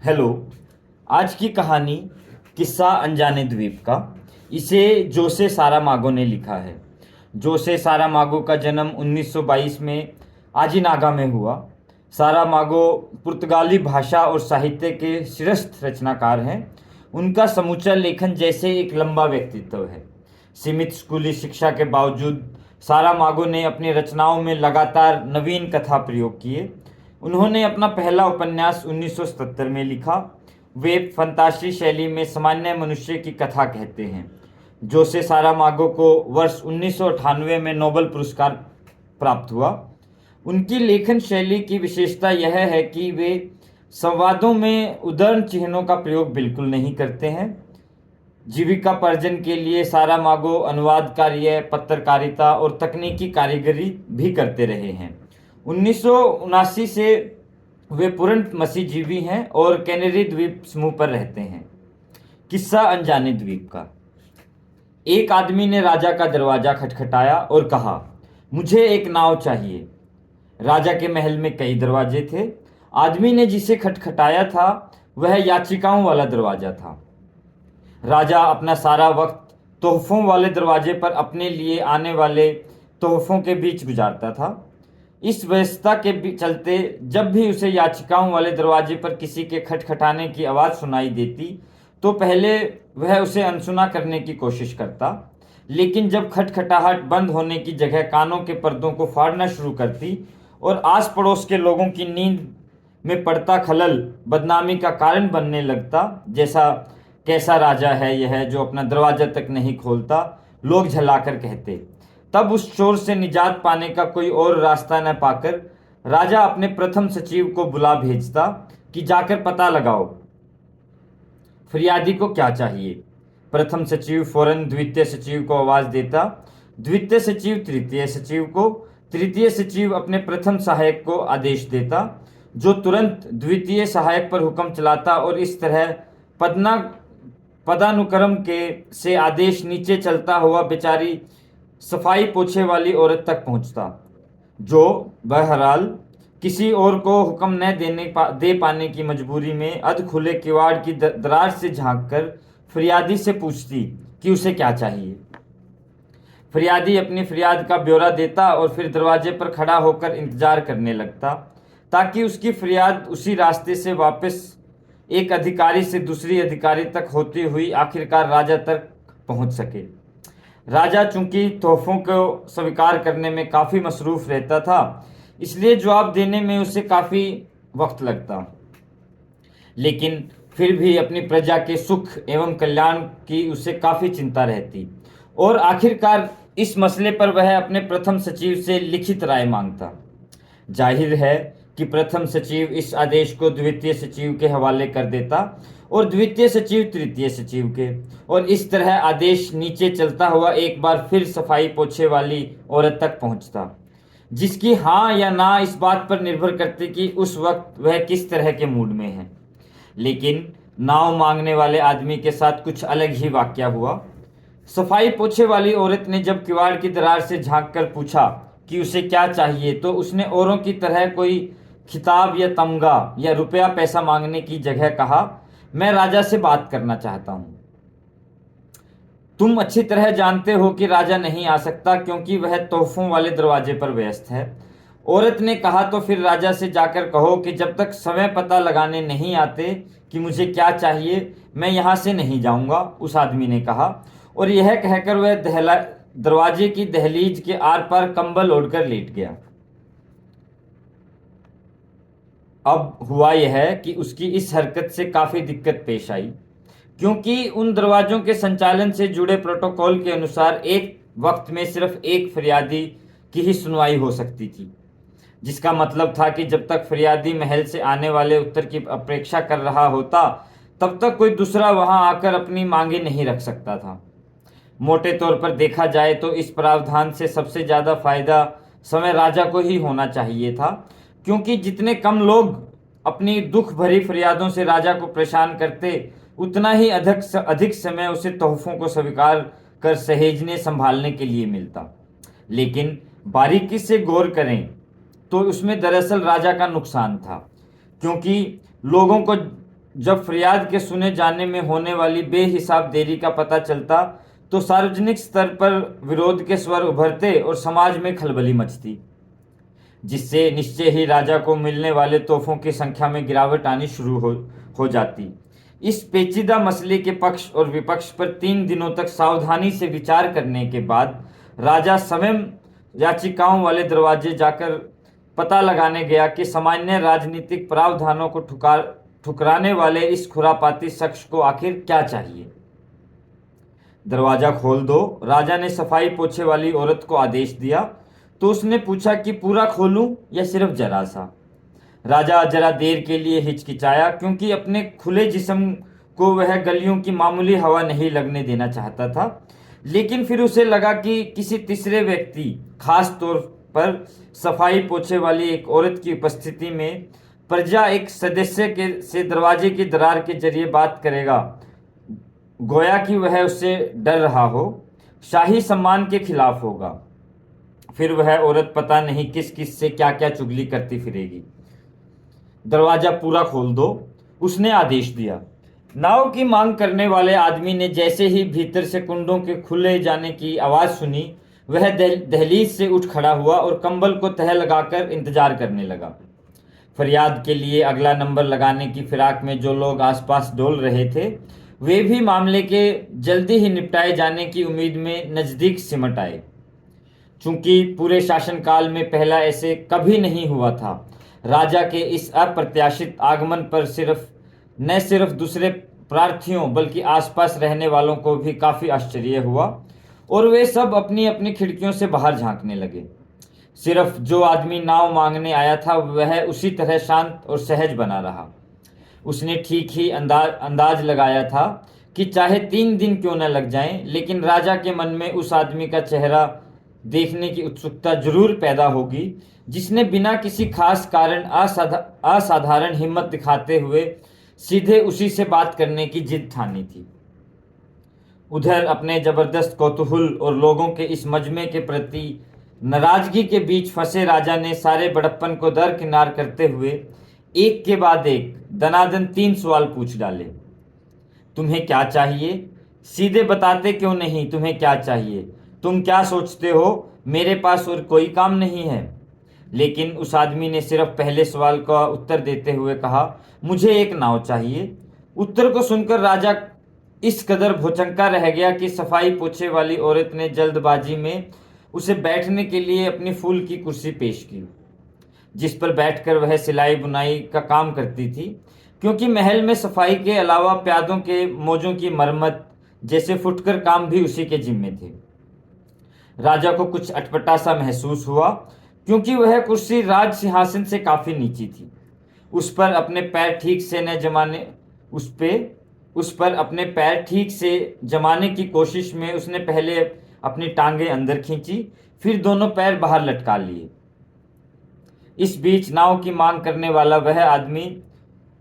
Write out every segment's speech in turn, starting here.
Hello. आज की कहानी किस्सा अनजाने द्वीप का। इसे जोसे सारामागो ने लिखा है। जोसे सारामागो का जन्म 1922 में आजिनागा में हुआ। सारामागो पुर्तगाली भाषा और साहित्य के श्रेष्ठ रचनाकार हैं। उनका समूचा लेखन जैसे एक लंबा व्यक्तित्व है। सीमित स्कूली शिक्षा के बावजूद सारामागो ने अपनी रचनाओं में लगातार नवीन कथा प्रयोग किए। उन्होंने अपना पहला उपन्यास 1977 में लिखा। वे फंतासी शैली में सामान्य मनुष्य की कथा कहते हैं। जोसे सारामागो को वर्ष 1998 में नोबेल पुरस्कार प्राप्त हुआ। उनकी लेखन शैली की विशेषता यह है कि वे संवादों में उद्धरण चिन्हों का प्रयोग बिल्कुल नहीं करते हैं। जीविकापार्जन के लिए सारामागो अनुवाद कार्य, पत्रकारिता और तकनीकी कारीगरी भी करते रहे हैं। 1979 से वे पूर्ण मसीहजीवी हैं और कैनरी द्वीप समूह पर रहते हैं। किस्सा अनजाने द्वीप का। एक आदमी ने राजा का दरवाजा खटखटाया और कहा, मुझे एक नाव चाहिए। राजा के महल में कई दरवाजे थे। आदमी ने जिसे खटखटाया था वह याचिकाओं वाला दरवाजा था। राजा अपना सारा वक्त तोहफों वाले दरवाजे पर अपने लिए आने वाले तोहफों के बीच गुजारता था। इस व्यस्तता के चलते जब भी उसे याचिकाओं वाले दरवाजे पर किसी के खटखटाने की आवाज़ सुनाई देती तो पहले वह उसे अनसुना करने की कोशिश करता, लेकिन जब खटखटाहट बंद होने की जगह कानों के पर्दों को फाड़ना शुरू करती और आस पड़ोस के लोगों की नींद में पड़ता खलल बदनामी का कारण बनने लगता, जैसा कैसा राजा है यह जो अपना दरवाजा तक नहीं खोलता, लोग झल्लाकर कहते। तब उस चोर से निजात पाने का कोई और रास्ता न पाकर राजा अपने प्रथम सचिव को बुला भेजता कि जाकर पता लगाओ फरियादी को क्या चाहिए। प्रथम सचिव फौरन द्वितीय सचिव को आवाज देता, द्वितीय सचिव तृतीय सचिव को, तृतीय सचिव अपने प्रथम सहायक को आदेश देता जो तुरंत द्वितीय सहायक पर हुक्म चलाता और इस तरह पदानुक्रम के से आदेश नीचे चलता हुआ बेचारी सफाई पोछे वाली औरत तक पहुंचता, जो बहरहाल किसी और को हुक्म न दे पाने की मजबूरी में अध खुले किवाड़ की दरार से झांककर फरियादी से पूछती कि उसे क्या चाहिए। फरियादी अपनी फरियाद का ब्यौरा देता और फिर दरवाजे पर खड़ा होकर इंतजार करने लगता ताकि उसकी फरियाद उसी रास्ते से वापस एक अधिकारी से दूसरी अधिकारी तक होती हुई आखिरकार राजा तक पहुंच सके। राजा चूंकि तोहफों को स्वीकार करने में काफ़ी मसरूफ़ रहता था, इसलिए जवाब देने में उसे काफ़ी वक्त लगता, लेकिन फिर भी अपनी प्रजा के सुख एवं कल्याण की उसे काफ़ी चिंता रहती और आखिरकार इस मसले पर वह अपने प्रथम सचिव से लिखित राय मांगता। जाहिर है कि प्रथम सचिव इस आदेश को द्वितीय सचिव के हवाले कर देता और द्वितीय सचिव तृतीय सचिव के, और इस तरह आदेश नीचे चलता हुआ एक बार फिर सफाई पोछे वाली औरत तक पहुंचता, जिसकी हाँ या ना इस बात पर निर्भर करती कि उस वक्त वह किस तरह के मूड में है। लेकिन नाव मांगने वाले आदमी के साथ कुछ अलग ही वाकया हुआ। सफाई पोछे वाली औरत ने जब किवाड़ की दरार से झांक कर पूछा कि उसे क्या चाहिए तो उसने औरों की तरह कोई खिताब या तमगा या रुपया पैसा मांगने की जगह कहा, मैं राजा से बात करना चाहता हूं। तुम अच्छी तरह जानते हो कि राजा नहीं आ सकता क्योंकि वह तोहफों वाले दरवाजे पर व्यस्त है। औरत ने कहा, तो फिर राजा से जाकर कहो कि जब तक समय पता लगाने नहीं आते कि मुझे क्या चाहिए मैं यहाँ से नहीं जाऊँगा, उस आदमी ने कहा, और यह कहकर वह दरवाजे की दहलीज के आर पार कंबल ओढ़कर लेट गया। अब हुआ यह कि उसकी इस हरकत से काफ़ी दिक्कत पेश आई, क्योंकि उन दरवाज़ों के संचालन से जुड़े प्रोटोकॉल के अनुसार एक वक्त में सिर्फ एक फरियादी की ही सुनवाई हो सकती थी, जिसका मतलब था कि जब तक फरियादी महल से आने वाले उत्तर की अपेक्षा कर रहा होता तब तक कोई दूसरा वहां आकर अपनी मांगे नहीं रख सकता था। मोटे तौर पर देखा जाए तो इस प्रावधान से सबसे ज़्यादा फायदा समय राजा को ही होना चाहिए था, क्योंकि जितने कम लोग अपनी दुख भरी फरियादों से राजा को परेशान करते उतना ही अधिक समय उसे तोहफों को स्वीकार कर सहेजने संभालने के लिए मिलता। लेकिन बारीकी से गौर करें तो उसमें दरअसल राजा का नुकसान था, क्योंकि लोगों को जब फरियाद के सुने जाने में होने वाली बेहिसाब देरी का पता चलता तो सार्वजनिक स्तर पर विरोध के स्वर उभरते और समाज में खलबली मचती, जिससे निश्चय ही राजा को मिलने वाले तोहफों की संख्या में गिरावट आनी शुरू हो जाती। इस पेचीदा मसले के पक्ष और विपक्ष पर 3 दिनों तक सावधानी से विचार करने के बाद राजा स्वयं याचिकाओं वाले दरवाजे जाकर पता लगाने गया कि सामान्य राजनीतिक प्रावधानों को ठुकराने वाले इस खुरापाती शख्स को आखिर क्या चाहिए। दरवाजा खोल दो, राजा ने सफाई पोछे वाली औरत को आदेश दिया। तो उसने पूछा कि पूरा खोलूं या सिर्फ जरा सा। राजा जरा देर के लिए हिचकिचाया, क्योंकि अपने खुले जिस्म को वह गलियों की मामूली हवा नहीं लगने देना चाहता था। लेकिन फिर उसे लगा कि किसी तीसरे व्यक्ति, खास तौर पर सफाई पोछे वाली एक औरत की उपस्थिति में प्रजा एक सदस्य के से दरवाजे की दरार के जरिए बात करेगा, गोया कि वह उससे डर रहा हो, शाही सम्मान के खिलाफ होगा। फिर वह औरत पता नहीं किस किस से क्या क्या चुगली करती फिरेगी। दरवाजा पूरा खोल दो, उसने आदेश दिया। नाव की मांग करने वाले आदमी ने जैसे ही भीतर से कुंडों के खुले जाने की आवाज सुनी, वह दहलीज से उठ खड़ा हुआ और कंबल को तह लगाकर इंतजार करने लगा। फरियाद के लिए अगला नंबर लगाने की फिराक में जो लोग आसपास डोल रहे थे, वे भी मामले के जल्दी ही निपटाए जाने की उम्मीद में नजदीक सिमट आए। चूंकि पूरे शासनकाल में पहला ऐसे कभी नहीं हुआ था, राजा के इस अप्रत्याशित आगमन पर न सिर्फ दूसरे प्रार्थियों बल्कि आसपास रहने वालों को भी काफी आश्चर्य हुआ और वे सब अपनी अपनी खिड़कियों से बाहर झांकने लगे। सिर्फ जो आदमी नाव मांगने आया था वह उसी तरह शांत और सहज बना रहा। उसने ठीक ही अंदाज लगाया था कि चाहे 3 दिन क्यों न लग जाएं, लेकिन राजा के मन में उस आदमी का चेहरा देखने की उत्सुकता जरूर पैदा होगी जिसने बिना किसी खास कारण असाधारण हिम्मत दिखाते हुए सीधे उसी से बात करने की जिद ठानी थी। उधर अपने जबरदस्त कौतूहल और लोगों के इस मजमे के प्रति नाराजगी के बीच फंसे राजा ने सारे बड़प्पन को दरकिनार करते हुए एक के बाद एक दनादन 3 सवाल पूछ डाले। तुम्हें क्या चाहिए? सीधे बताते क्यों नहीं तुम्हें क्या चाहिए? तुम क्या सोचते हो मेरे पास और कोई काम नहीं है? लेकिन उस आदमी ने सिर्फ पहले सवाल का उत्तर देते हुए कहा, मुझे एक नाव चाहिए। उत्तर को सुनकर राजा इस कदर भौचक्का रह गया कि सफाई पोछे वाली औरत ने जल्दबाजी में उसे बैठने के लिए अपनी फूल की कुर्सी पेश की, जिस पर बैठकर वह सिलाई बुनाई का काम करती थी, क्योंकि महल में सफाई के अलावा प्यादों के मोजों की मरम्मत जैसे फुटकर काम भी उसी के जिम्मे थे। राजा को कुछ अटपटा सा महसूस हुआ, क्योंकि वह कुर्सी राज सिंहासन से काफी नीची थी। उस पर अपने पैर ठीक से जमाने की कोशिश में उसने पहले अपनी टांगें अंदर खींची, फिर दोनों पैर बाहर लटका लिए। इस बीच नाव की मांग करने वाला वह आदमी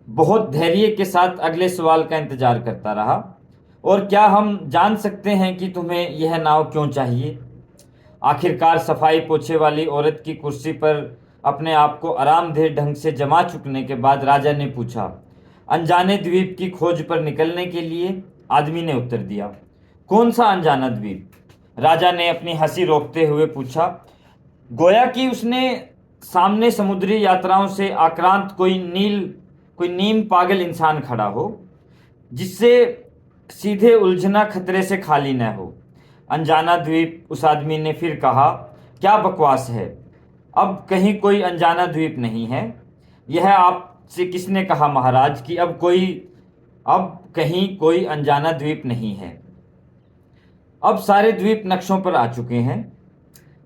बहुत धैर्य के साथ अगले सवाल का इंतजार करता रहा। और क्या हम जान सकते हैं कि तुम्हें यह नाव क्यों चाहिए? आखिरकार सफाई पोछे वाली औरत की कुर्सी पर अपने आप को आरामदेह ढंग से जमा चुकने के बाद राजा ने पूछा, अनजाने द्वीप की खोज पर निकलने के लिए? आदमी ने उत्तर दिया, कौन सा अनजाना द्वीप? राजा ने अपनी हंसी रोकते हुए पूछा, गोया कि उसने सामने समुद्री यात्राओं से आक्रांत कोई नीम पागल इंसान खड़ा हो, जिससे सीधे उलझना खतरे से खाली न हो। अनजाना द्वीप? उस आदमी ने फिर कहा, क्या बकवास है, अब कहीं कोई अनजाना द्वीप नहीं है। यह आपसे किसने कहा महाराज कि अब कहीं कोई अनजाना द्वीप नहीं है? अब सारे द्वीप नक्शों पर आ चुके हैं।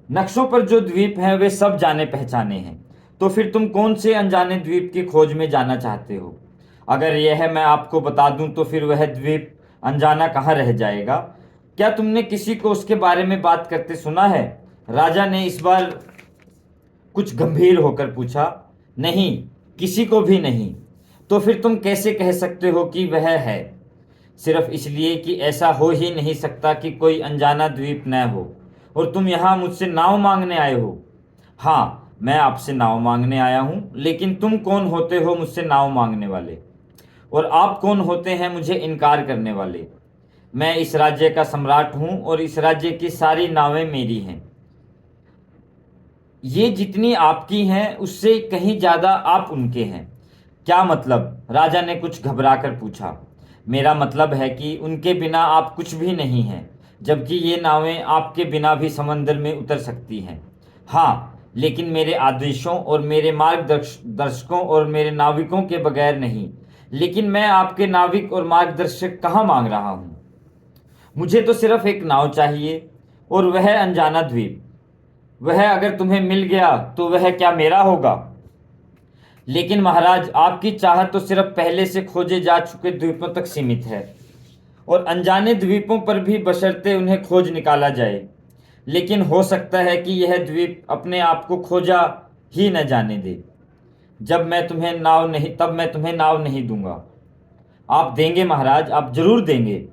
नक्शों पर जो द्वीप हैं वे सब जाने पहचाने हैं। तो फिर तुम कौन से अनजाने द्वीप की खोज में जाना चाहते हो? अगर यह मैं आपको बता दूं तो फिर वह द्वीप अनजाना कहाँ रह जाएगा? क्या तुमने किसी को उसके बारे में बात करते सुना है? राजा ने इस बार कुछ गंभीर होकर पूछा। नहीं, किसी को भी नहीं। तो फिर तुम कैसे कह सकते हो कि वह है? सिर्फ इसलिए कि ऐसा हो ही नहीं सकता कि कोई अनजाना द्वीप न हो। और तुम यहाँ मुझसे नाव मांगने आए हो? हाँ, मैं आपसे नाव मांगने आया हूँ, लेकिन तुम कौन होते हो मुझसे नाव मांगने वाले? और आप कौन होते हैं मुझे इनकार करने वाले? मैं इस राज्य का सम्राट हूं और इस राज्य की सारी नावें मेरी हैं। ये जितनी आपकी हैं उससे कहीं ज्यादा आप उनके हैं। क्या मतलब? राजा ने कुछ घबराकर पूछा। मेरा मतलब है कि उनके बिना आप कुछ भी नहीं हैं, जबकि ये नावें आपके बिना भी समंदर में उतर सकती हैं। हाँ, लेकिन मेरे आदेशों और मेरे मार्गदर्शकों और मेरे नाविकों के बगैर नहीं। लेकिन मैं आपके नाविक और मार्गदर्शक कहाँ मांग रहा हूँ? मुझे तो सिर्फ एक नाव चाहिए, और वह अनजाना द्वीप। वह अगर तुम्हें मिल गया तो वह क्या मेरा होगा? लेकिन महाराज, आपकी चाहत तो सिर्फ पहले से खोजे जा चुके द्वीपों तक सीमित है, और अनजाने द्वीपों पर भी बशर्ते उन्हें खोज निकाला जाए। लेकिन हो सकता है कि यह द्वीप अपने आप को खोजा ही न जाने दे। तब मैं तुम्हें नाव नहीं दूंगा। आप देंगे महाराज, आप जरूर देंगे।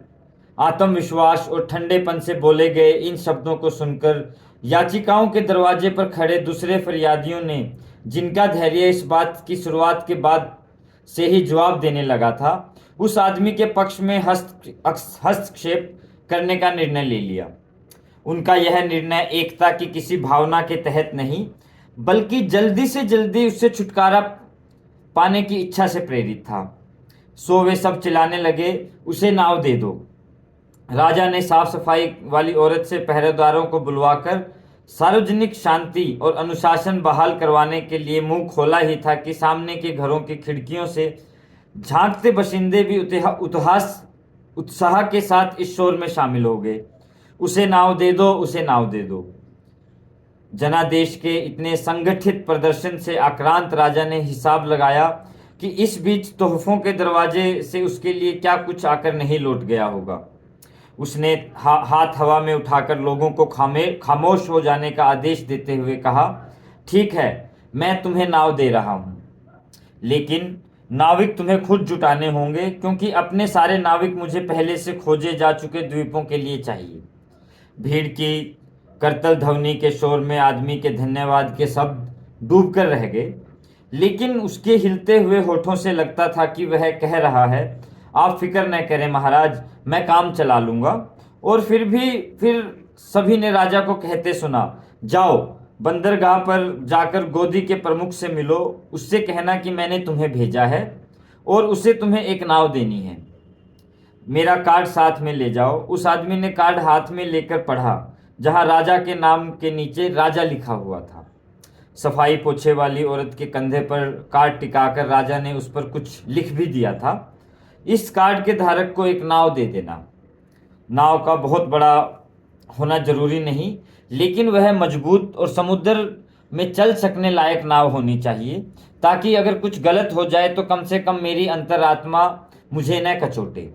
आत्मविश्वास और ठंडेपन से बोले गए इन शब्दों को सुनकर याचिकाओं के दरवाजे पर खड़े दूसरे फरियादियों ने, जिनका धैर्य इस बात की शुरुआत के बाद से ही जवाब देने लगा था, उस आदमी के पक्ष में हस्तक्षेप करने का निर्णय ले लिया। उनका यह निर्णय एकता की किसी भावना के तहत नहीं, बल्कि जल्दी से जल्दी उससे छुटकारा पाने की इच्छा से प्रेरित था। सो वे सब चिल्लाने लगे, उसे नाव दे दो। राजा ने साफ सफाई वाली औरत से पहरेदारों को बुलवाकर सार्वजनिक शांति और अनुशासन बहाल करवाने के लिए मुंह खोला ही था कि सामने के घरों की खिड़कियों से झांकते बशिंदे भी उत्साह के साथ इस शोर में शामिल हो गए। उसे नाव दे दो, उसे नाव दे दो। जनादेश के इतने संगठित प्रदर्शन से आक्रांत राजा ने हिसाब लगाया कि इस बीच तोहफों के दरवाजे से उसके लिए क्या कुछ आकर नहीं लौट गया होगा। उसने हाथ हवा में उठाकर लोगों को खामोश हो जाने का आदेश देते हुए कहा, ठीक है, मैं तुम्हें नाव दे रहा हूं, लेकिन नाविक तुम्हें खुद जुटाने होंगे, क्योंकि अपने सारे नाविक मुझे पहले से खोजे जा चुके द्वीपों के लिए चाहिए। भीड़ की करतल ध्वनि के शोर में आदमी के धन्यवाद के शब्द डूब कर रह गए, लेकिन उसके हिलते हुए होठों से लगता था कि वह कह रहा है, आप फिक्र न करें महाराज, मैं काम चला लूंगा। और फिर सभी ने राजा को कहते सुना, जाओ बंदरगाह पर जाकर गोदी के प्रमुख से मिलो, उससे कहना कि मैंने तुम्हें भेजा है और उसे तुम्हें एक नाव देनी है। मेरा कार्ड साथ में ले जाओ। उस आदमी ने कार्ड हाथ में लेकर पढ़ा, जहां राजा के नाम के नीचे राजा लिखा हुआ था। सफाई पोछे वाली औरत के कंधे पर कार्ड टिकाकर राजा ने उस पर कुछ लिख भी दिया था, इस कार्ड के धारक को एक नाव दे देना। नाव का बहुत बड़ा होना जरूरी नहीं, लेकिन वह मजबूत और समुद्र में चल सकने लायक नाव होनी चाहिए, ताकि अगर कुछ गलत हो जाए तो कम से कम मेरी अंतरात्मा मुझे न कचोटे।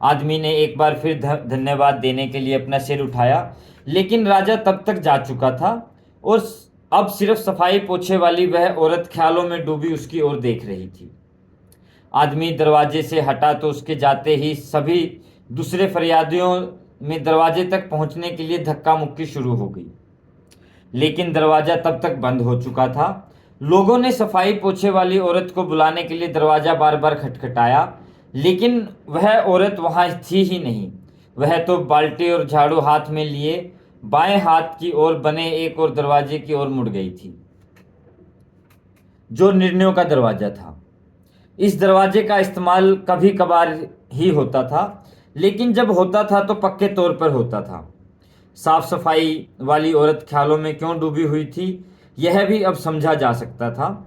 आदमी ने एक बार फिर धन्यवाद देने के लिए अपना सिर उठाया, लेकिन राजा तब तक जा चुका था और अब सिर्फ सफाई पोछे वाली वह औरत ख्यालों में डूबी उसकी ओर देख रही थी। आदमी दरवाजे से हटा तो उसके जाते ही सभी दूसरे फरियादियों में दरवाजे तक पहुंचने के लिए धक्का मुक्की शुरू हो गई, लेकिन दरवाजा तब तक बंद हो चुका था। लोगों ने सफाई पोछे वाली औरत को बुलाने के लिए दरवाजा बार बार खटखटाया, लेकिन वह औरत वहां थी ही नहीं। वह तो बाल्टी और झाड़ू हाथ में लिए बाएं हाथ की ओर बने एक और दरवाजे की ओर मुड़ गई थी, जो निर्णयों का दरवाजा था। इस दरवाजे का इस्तेमाल कभी कभार ही होता था, लेकिन जब होता था तो पक्के तौर पर होता था। साफ सफाई वाली औरत ख्यालों में क्यों डूबी हुई थी, यह भी अब समझा जा सकता था।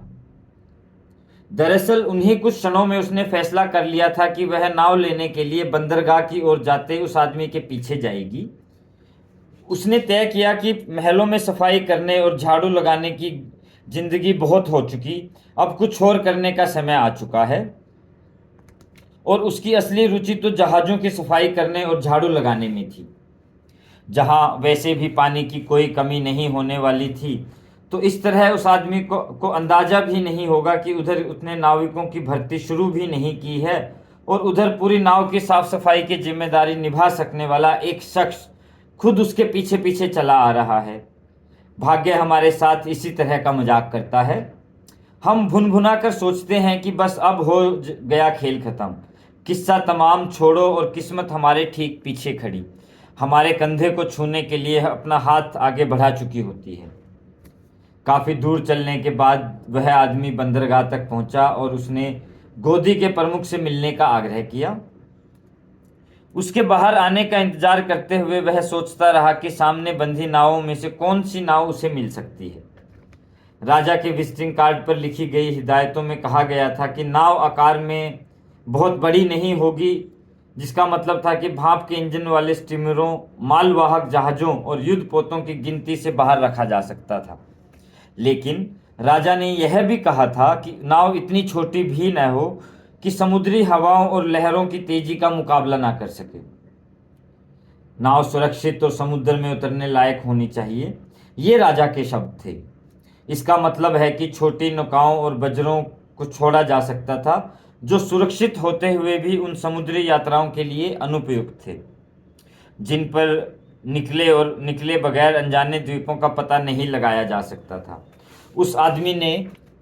दरअसल उन्हीं कुछ क्षणों में उसने फैसला कर लिया था कि वह नाव लेने के लिए बंदरगाह की ओर जाते उस आदमी के पीछे जाएगी। उसने तय किया कि महलों में सफाई करने और झाड़ू लगाने की जिंदगी बहुत हो चुकी, अब कुछ और करने का समय आ चुका है। और उसकी असली रुचि तो जहाज़ों की सफाई करने और झाड़ू लगाने में थी। जहां वैसे भी पानी की कोई कमी नहीं होने वाली थी, तो इस तरह उस आदमी को अंदाजा भी नहीं होगा कि उधर उतने नाविकों की भर्ती शुरू भी नहीं की है और उधर पूरी नाव की साफ सफाई की जिम्मेदारी निभा सकने वाला एक शख्स खुद उसके पीछे पीछे चला आ रहा है। भाग्य हमारे साथ इसी तरह का मजाक करता है। हम भुनभुना कर सोचते हैं कि बस अब हो गया खेल खत्म, किस्सा तमाम छोड़ो और किस्मत हमारे ठीक पीछे खड़ी हमारे कंधे को छूने के लिए अपना हाथ आगे बढ़ा चुकी होती है। काफी दूर चलने के बाद वह आदमी बंदरगाह तक पहुंचा और उसने गोदी के प्रमुख से मिलने का आग्रह किया। उसके बाहर आने का इंतजार करते हुए वह सोचता रहा कि सामने बंधी नावों में से कौन सी नाव उसे मिल सकती है। राजा के विजिटिंग कार्ड पर लिखी गई हिदायतों में कहा गया था कि नाव आकार में बहुत बड़ी नहीं होगी, जिसका मतलब था कि भाप के इंजन वाले स्टीमरों, मालवाहक जहाज़ों और युद्धपोतों की गिनती से बाहर रखा जा सकता था। लेकिन राजा ने यह भी कहा था कि नाव इतनी छोटी भी न हो कि समुद्री हवाओं और लहरों की तेजी का मुकाबला ना कर सके। नाव सुरक्षित और समुद्र में उतरने लायक होनी चाहिए, ये राजा के शब्द थे। इसका मतलब है कि छोटी नौकाओं और बजरों को छोड़ा जा सकता था जो सुरक्षित होते हुए भी उन समुद्री यात्राओं के लिए अनुपयुक्त थे, जिन पर निकले बगैर अनजाने द्वीपों का पता नहीं लगाया जा सकता था। उस आदमी ने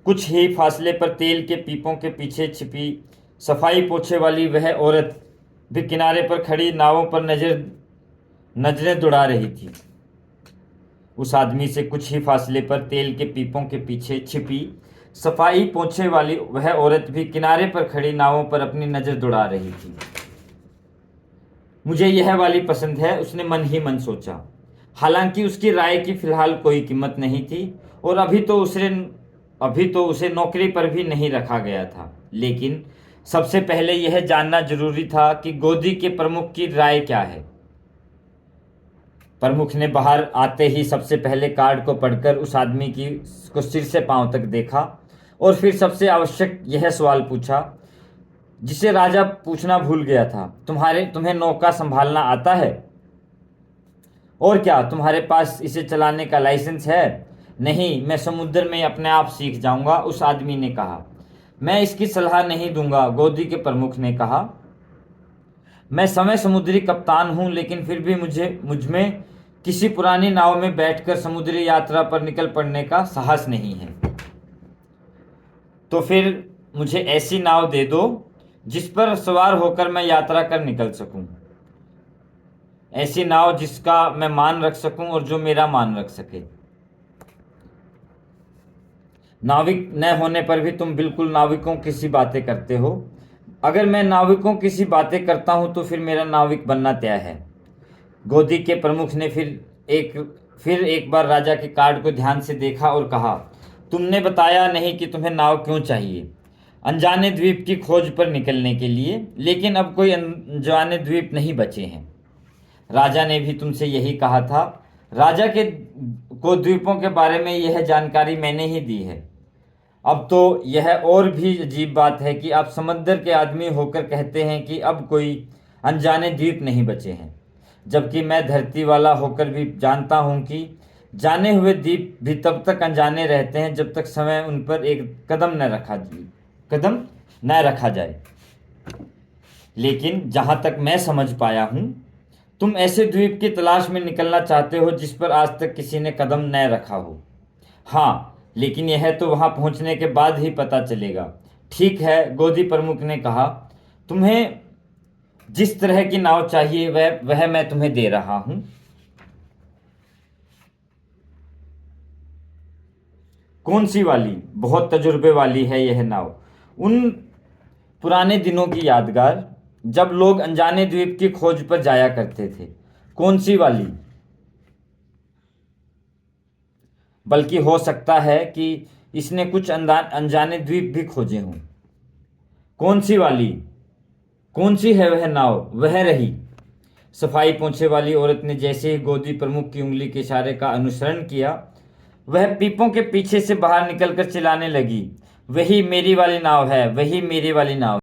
कुछ ही फासले पर तेल के पीपों के पीछे छिपी सफाई पोछे वाली वह औरत भी किनारे पर खड़ी नावों पर नजरें दौड़ा रही थी। उस आदमी से कुछ ही फासले पर तेल के पीपों के पीछे छिपी सफाई पोछे वाली वह औरत भी किनारे पर खड़ी नावों पर अपनी नजर दौड़ा रही थी। मुझे यह वाली पसंद है, उसने मन ही मन सोचा। हालांकि उसकी राय की फिलहाल कोई कीमत नहीं थी और अभी तो उसे नौकरी पर भी नहीं रखा गया था। लेकिन सबसे पहले यह जानना जरूरी था कि गोदी के प्रमुख की राय क्या है। प्रमुख ने बाहर आते ही सबसे पहले कार्ड को पढ़कर उस आदमी को सिर से पांव तक देखा और फिर सबसे आवश्यक यह सवाल पूछा जिसे राजा पूछना भूल गया था, तुम्हें नौका संभालना आता है? और क्या तुम्हारे पास इसे चलाने का लाइसेंस है? नहीं, मैं समुद्र में अपने आप सीख जाऊंगा, उस आदमी ने कहा। मैं इसकी सलाह नहीं दूंगा, गोदी के प्रमुख ने कहा। मैं समुद्री कप्तान हूं, लेकिन फिर भी मुझमें किसी पुरानी नाव में बैठकर समुद्री यात्रा पर निकल पड़ने का साहस नहीं है। तो फिर मुझे ऐसी नाव दे दो जिस पर सवार होकर मैं यात्रा कर निकल सकूं, ऐसी नाव जिसका मैं मान रख सकूं और जो मेरा मान रख सके। नाविक न होने पर भी तुम बिल्कुल नाविकों की सी बातें करते हो। अगर मैं नाविकों की सी बातें करता हूं तो फिर मेरा नाविक बनना तय है। गोदी के प्रमुख ने फिर एक बार राजा के कार्ड को ध्यान से देखा और कहा, तुमने बताया नहीं कि तुम्हें नाव क्यों चाहिए? अनजाने द्वीप की खोज पर निकलने के लिए, लेकिन अब कोई अनजाने द्वीप नहीं बचे हैं। राजा ने भी तुमसे यही कहा था। राजा को द्वीपों के बारे में यह जानकारी मैंने ही दी है। अब तो यह और भी अजीब बात है कि आप समंदर के आदमी होकर कहते हैं कि अब कोई अनजाने द्वीप नहीं बचे हैं, जबकि मैं धरती वाला होकर भी जानता हूं कि जाने हुए द्वीप भी तब तक अनजाने रहते हैं जब तक समय उन पर एक कदम न रखा जाए। लेकिन जहां तक मैं समझ पाया हूं, तुम ऐसे द्वीप की तलाश में निकलना चाहते हो जिस पर आज तक किसी ने कदम न रखा हो। हाँ, लेकिन यह तो वहां पहुंचने के बाद ही पता चलेगा। ठीक है, गोदी प्रमुख ने कहा। तुम्हें जिस तरह की नाव चाहिए वह मैं तुम्हें दे रहा हूं। कौन सी वाली? बहुत तजुर्बे वाली है यह नाव, उन पुराने दिनों की यादगार जब लोग अनजाने द्वीप की खोज पर जाया करते थे। कौन सी वाली? बल्कि हो सकता है कि इसने कुछ अनजाने द्वीप भी खोजे हों। कौन सी वाली? कौन सी है वह नाव? वह रही। सफाई पोंछे वाली औरत ने जैसे ही गोदी प्रमुख की उंगली के इशारे का अनुसरण किया, वह पीपों के पीछे से बाहर निकलकर चिल्लाने लगी, वही मेरी वाली नाव है, वही मेरी वाली नाव।